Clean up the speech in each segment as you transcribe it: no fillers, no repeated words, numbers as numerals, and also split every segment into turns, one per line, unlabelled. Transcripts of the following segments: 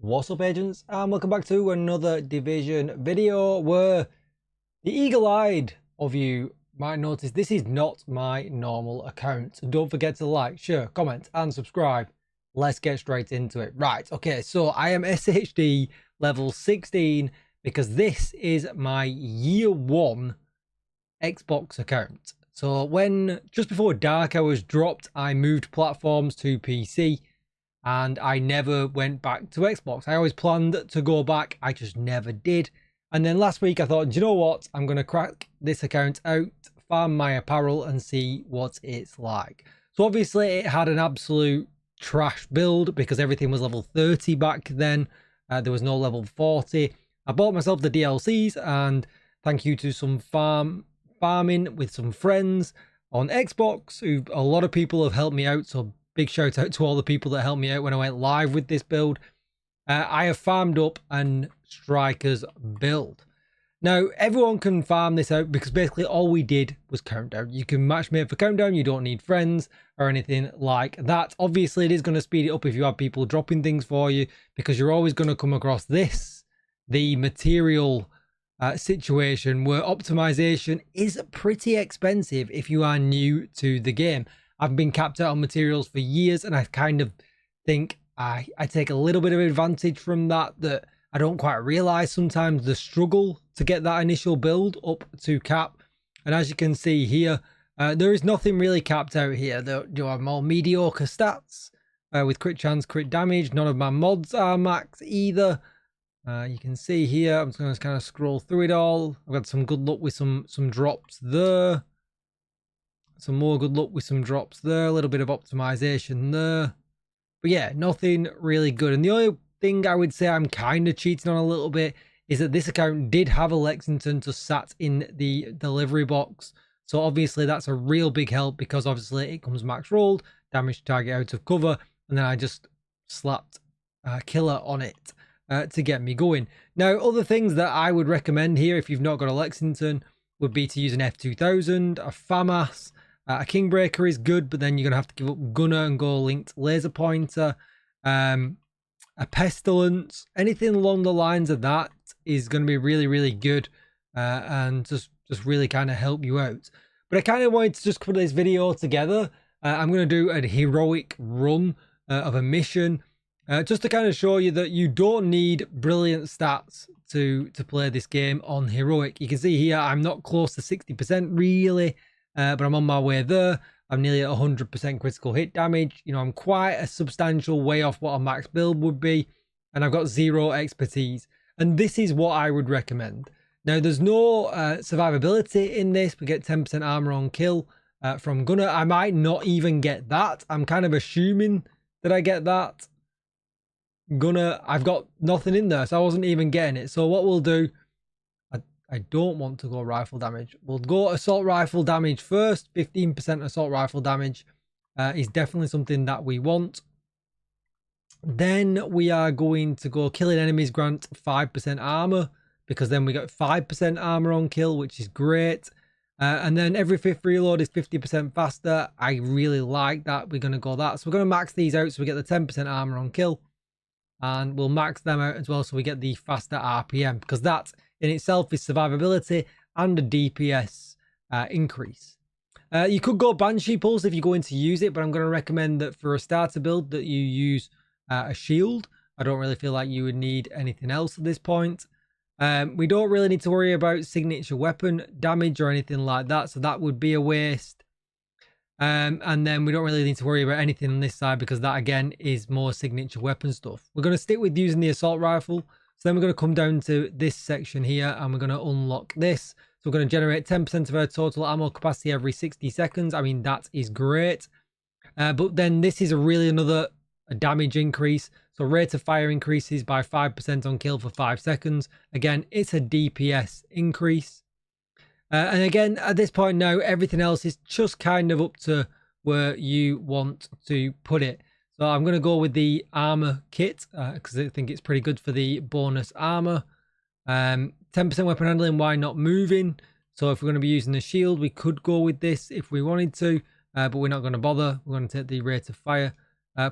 What's up, agents, and welcome back to another Division video where the eagle-eyed of you might notice this is not my normal account. So don't forget to like, share, comment and subscribe. Let's get straight into it. Right, okay, so I am SHD level 16 because this is my year 1 Xbox account. So when just before Dark Hours dropped, I moved platforms to PC. And I never went back to Xbox. I always planned to go back. I just never did. And then last week I thought, do you know what? I'm going to crack this account out, farm my apparel and see what it's like. So obviously it had an absolute trash build because everything was level 30 back then. There was no level 40. I bought myself the DLCs and thank you to some farming with some friends on Xbox, who a lot of people have helped me out. So big shout out to all the people that helped me out when I went live with this build. I have farmed up an Strikers build. Now, everyone can farm this out because basically all we did was countdown. You can matchmake for countdown. You don't need friends or anything like that. Obviously, it is going to speed it up if you have people dropping things for you because you're always going to come across this, the material situation where optimization is pretty expensive if you are new to the game. I've been capped out on materials for years and I kind of think I take a little bit of advantage from that I don't quite realize sometimes the struggle to get that initial build up to cap. And as you can see here, there is nothing really capped out here. There are more mediocre stats with crit chance, crit damage. None of my mods are max either. You can see here, I'm just going to kind of scroll through it all. I've got some good luck with some drops there. Some more good luck with some drops there, a little bit of optimization there. But yeah, nothing really good. And the only thing I would say I'm kind of cheating on a little bit is that this account did have a Lexington just sat in the delivery box. So obviously that's a real big help because obviously it comes max rolled, damage target out of cover, and then I just slapped killer on it to get me going. Now, other things that I would recommend here if you've not got a Lexington would be to use an F2000, a FAMAS. A Kingbreaker is good, but then you're going to have to give up Gunner and go linked laser pointer. A Pestilence, anything along the lines of that is going to be really, really good and just really kind of help you out. But I kind of wanted to just put this video together. I'm going to do a heroic run of a mission just to kind of show you that you don't need brilliant stats to play this game on heroic. You can see here I'm not close to 60% really. But I'm on my way there. I'm nearly at 100% critical hit damage. You know, I'm quite a substantial way off what a max build would be. And I've got 0 expertise. And this is what I would recommend. Now, there's no survivability in this. We get 10% armor on kill from Gunner. I might not even get that. I'm kind of assuming that I get that. Gunner, I've got nothing in there, so I wasn't even getting it. So what we'll do... I don't want to go rifle damage. We'll go assault rifle damage first. 15% assault rifle damage is definitely something that we want. Then we are going to go killing enemies grant 5% armor because then we got 5% armor on kill, which is great. And then every 5th reload is 50% faster. I really like that. We're going to go that. So we're going to max these out so we get the 10% armor on kill. And we'll max them out as well so we get the faster RPM because that in itself is survivability and a DPS increase. You could go Banshee Pulse if you're going to use it, but I'm going to recommend that for a starter build that you use a shield. I don't really feel like you would need anything else at this point. We don't really need to worry about signature weapon damage or anything like that, so that would be a waste. And then we don't really need to worry about anything on this side because that again is more signature weapon stuff. We're going to stick with using the assault rifle. So then we're going to come down to this section here and we're going to unlock this. So we're going to generate 10% of our total ammo capacity every 60 seconds. I mean, that is great. But then this is another damage increase. So rate of fire increases by 5% on kill for 5 seconds. Again, it's a DPS increase. And again, at this point now, everything else is just kind of up to where you want to put it. So I'm going to go with the armor kit because I think it's pretty good for the bonus armor. 10% weapon handling, why not moving? So if we're going to be using the shield, we could go with this if we wanted to, but we're not going to bother. We're going to take the rate of fire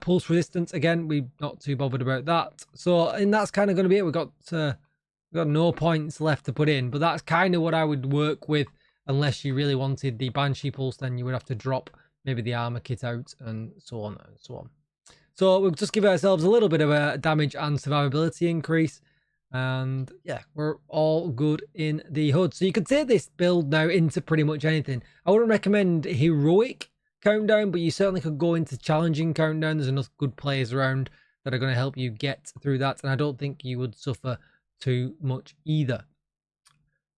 Pulse resistance, again, we're not too bothered about that. So, and that's kind of going to be it. We've got no points left to put in, but that's kind of what I would work with, unless you really wanted the Banshee Pulse, then you would have to drop maybe the armor kit out and so on and so on. So we'll just give ourselves a little bit of a damage and survivability increase. And yeah, we're all good in the hood. So you could take this build now into pretty much anything. I wouldn't recommend heroic countdown, but you certainly could go into challenging countdown. There's enough good players around that are going to help you get through that, and I don't think you would suffer too much either.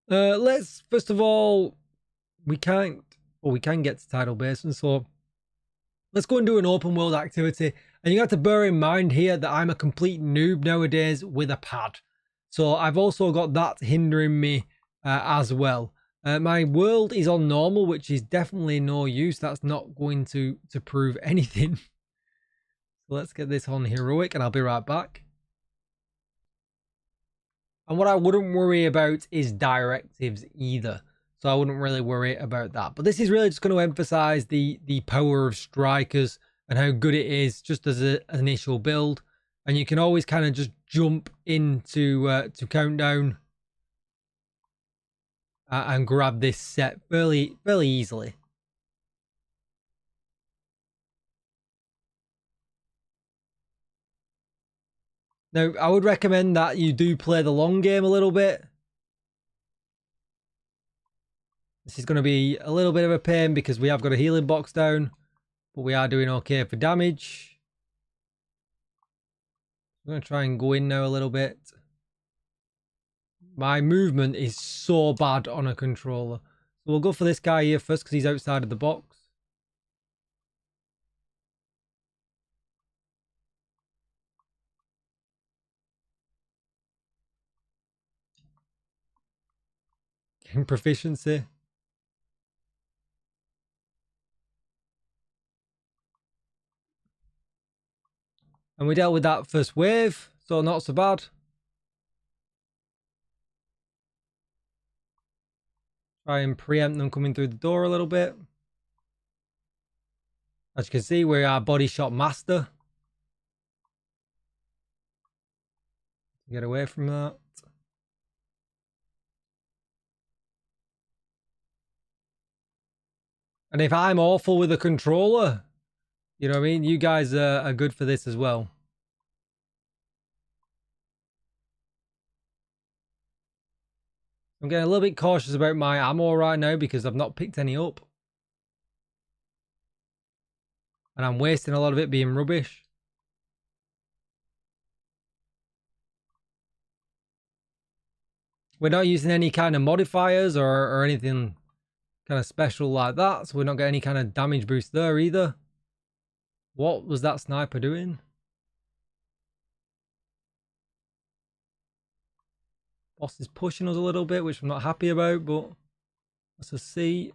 Let's first of all, we can get to tidal basin, so let's go and do an open world activity. And you have to bear in mind here that I'm a complete noob nowadays with a pad, so I've also got that hindering me as well. My world is on normal, which is definitely no use. That's not going to prove anything. So let's get this on heroic and I'll be right back. And what I wouldn't worry about is directives either. So I wouldn't really worry about that. But this is really just going to emphasize the power of strikers and how good it is just as an initial build. And you can always kind of just jump into to countdown and grab this set fairly easily. Now, I would recommend that you do play the long game a little bit. This is going to be a little bit of a pain because we have got a healing box down, but we are doing okay for damage. I'm going to try and go in now a little bit. My movement is so bad on a controller. So we'll go for this guy here first because he's outside of the box. Getting proficiency. And we dealt with that first wave, so not so bad. Try and preempt them coming through the door a little bit. As you can see, we are body shot master. Get away from that. And if I'm awful with a controller, you know what I mean? You guys are good for this as well. I'm getting a little bit cautious about my ammo right now because I've not picked any up. And I'm wasting a lot of it being rubbish. We're not using any kind of modifiers or anything kind of special like that. So we're not getting any kind of damage boost there either. What was that sniper doing? Boss is pushing us a little bit, which I'm not happy about, but let's just see.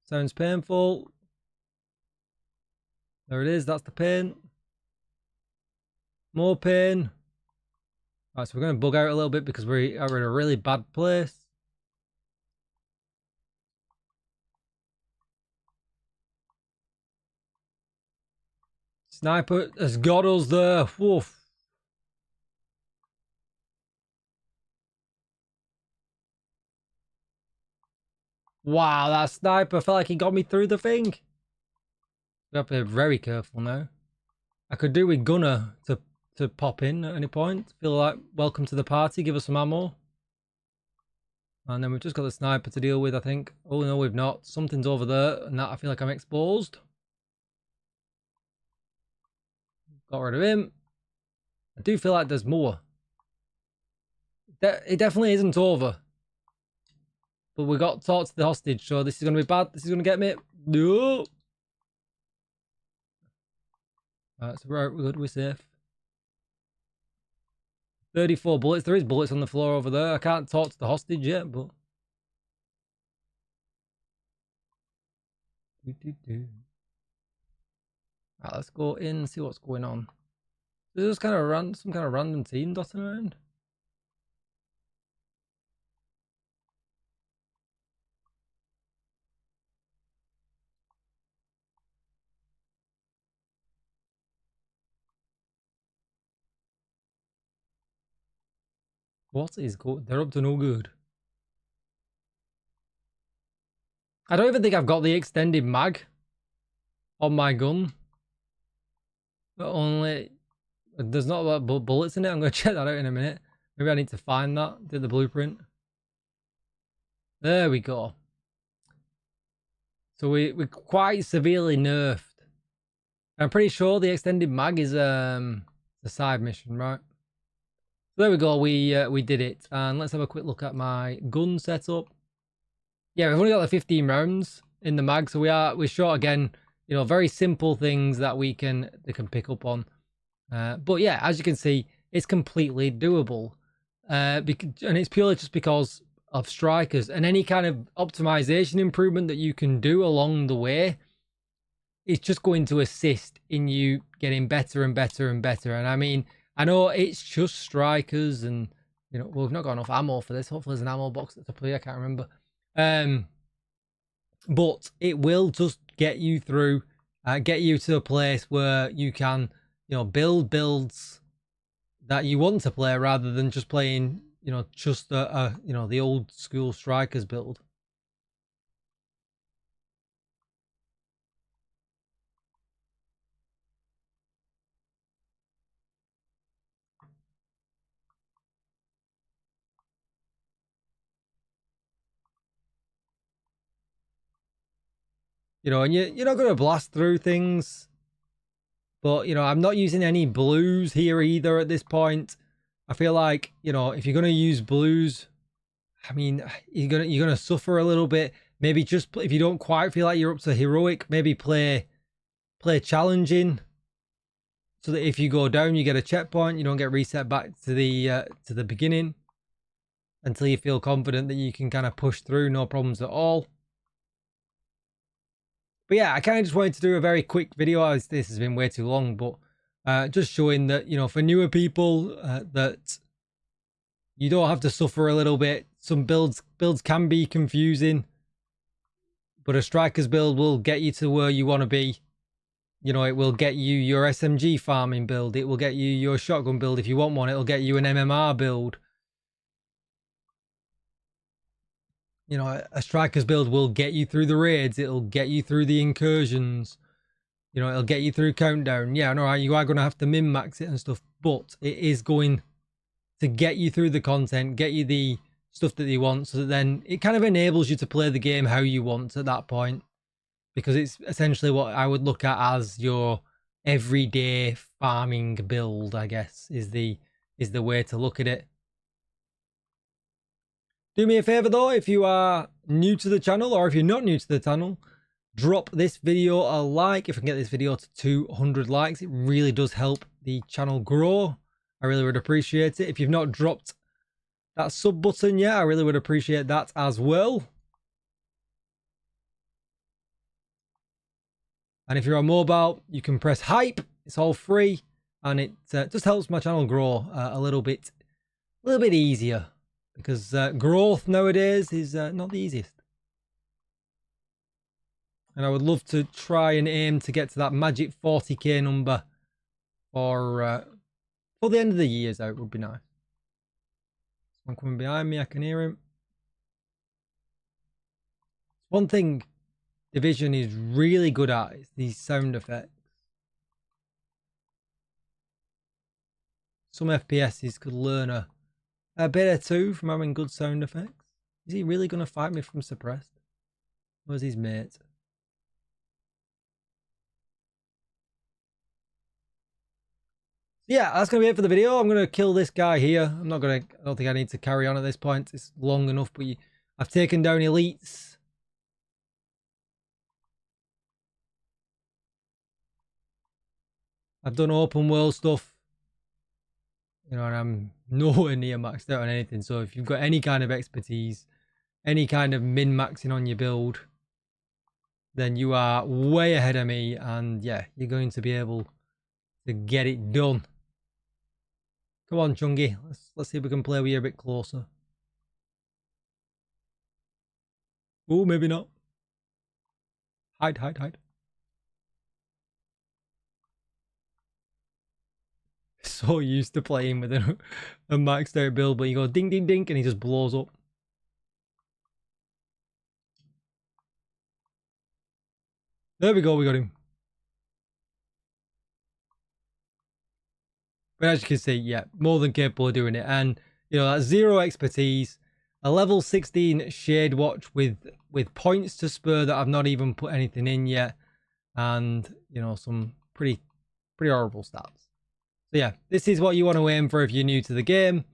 Sounds painful. There it is, that's the pain. More pain. Alright, so we're going to bug out a little bit because we are in a really bad place. Sniper has got us there. Woof. Wow, that sniper felt like he got me through the thing. We have to be very careful now. I could do with gunner to pop in at any point. Feel like welcome to the party. Give us some ammo. And then we've just got the sniper to deal with, I think. Oh no, we've not. Something's over there, and that I feel like I'm exposed. Got rid of him. I do feel like there's more. It definitely isn't over. But we got talked to the hostage, so this is going to be bad. This is going to get me. No. Alright, so we're good. We're safe. 34 bullets. There is bullets on the floor over there. I can't talk to the hostage yet, but... Alright, let's go in and see what's going on. There's kind of some kind of random team dotting around. What is good? They're up to no good. I don't even think I've got the extended mag on my gun. But only... There's not a lot of bullets in it. I'm going to check that out in a minute. Maybe I need to find that. Do the blueprint. There we go. So we're quite severely nerfed. I'm pretty sure the extended mag is the side mission, right? So there we go. We did it. And let's have a quick look at my gun setup. Yeah, we've only got the 15 rounds in the mag, so we're short again. You know, very simple things that they can pick up on. But yeah, as you can see, it's completely doable. And it's purely just because of strikers and any kind of optimization improvement that you can do along the way. It's just going to assist in you getting better and better and better. And I mean, I know it's just strikers and, you know, we've not got enough ammo for this. Hopefully there's an ammo box at the play. I can't remember. But it will just get you through, get you to a place where you can, you know, build builds that you want to play rather than just playing, you know, just you know, the old school strikers build. You know, and you're not going to blast through things. But, you know, I'm not using any blues here either at this point. I feel like, you know, if you're going to use blues, I mean, you're gonna suffer a little bit. Maybe just if you don't quite feel like you're up to heroic, maybe play challenging, so that if you go down, you get a checkpoint. You don't get reset back to the beginning until you feel confident that you can kind of push through, no problems at all. But yeah, I kind of just wanted to do a very quick video, as this has been way too long, but just showing that, you know, for newer people, that you don't have to suffer a little bit. Some builds can be confusing, but a striker's build will get you to where you want to be. You know, it will get you your SMG farming build. It will get you your shotgun build if you want one. It'll get you an MMR build. You know, a striker's build will get you through the raids. It'll get you through the incursions. You know, it'll get you through countdown. Yeah, all right, you are going to have to min-max it and stuff, but it is going to get you through the content, get you the stuff that you want, so that then it kind of enables you to play the game how you want at that point. Because it's essentially what I would look at as your everyday farming build, I guess, is the way to look at it. Do me a favor though, if you are new to the channel, or if you're not new to the channel, drop this video a like. If I can get this video to 200 likes, it really does help the channel grow. I really would appreciate it. If you've not dropped that sub button yet, I really would appreciate that as well. And if you're on mobile, you can press hype. It's all free, and it just helps my channel grow a little bit easier, because growth nowadays is not the easiest. And I would love to try and aim to get to that magic 40k number for the end of the year. So it would be nice. Someone coming behind me, I can hear him. One thing Division is really good at is these sound effects. Some FPSs could learn a bit or two from having good sound effects. Is he really going to fight me from suppressed? Where's his mate? Yeah, that's going to be it for the video. I'm going to kill this guy here. I don't think I need to carry on at this point. It's long enough, but I've taken down elites. I've done open world stuff. You know, and I'm nowhere near maxed out on anything. So if you've got any kind of expertise, any kind of min-maxing on your build, then you are way ahead of me. And yeah, you're going to be able to get it done. Come on, Chungy. Let's see if we can play with you a bit closer. Oh, maybe not. Hide, hide, hide. so used to playing with a maxed out build, but you go ding ding ding and he just blows up. There we go, we got him. But as you can see, yeah, more than capable of doing it. And, you know, that's 0 expertise, a level 16 Shade Watch with points to spur that I've not even put anything in yet. And, you know, some pretty horrible stats. So yeah, this is what you want to aim for if you're new to the game.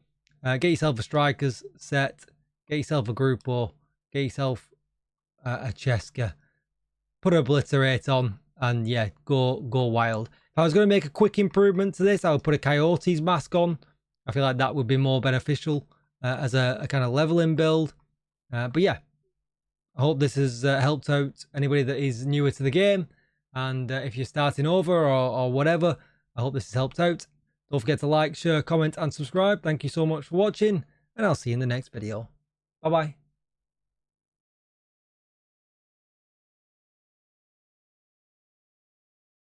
Get yourself a strikers set, get yourself a Gruppo, get yourself a Cheska, put a Obliterate on, and yeah, go wild. If I was going to make a quick improvement to this, I would put a Coyotes mask on. I feel like that would be more beneficial as a kind of leveling build. But yeah, I hope this has helped out anybody that is newer to the game. And if you're starting over or whatever, I hope this has helped out. Don't forget to like, share, comment, and subscribe. Thank you so much for watching, and I'll see you in the next video. Bye-bye.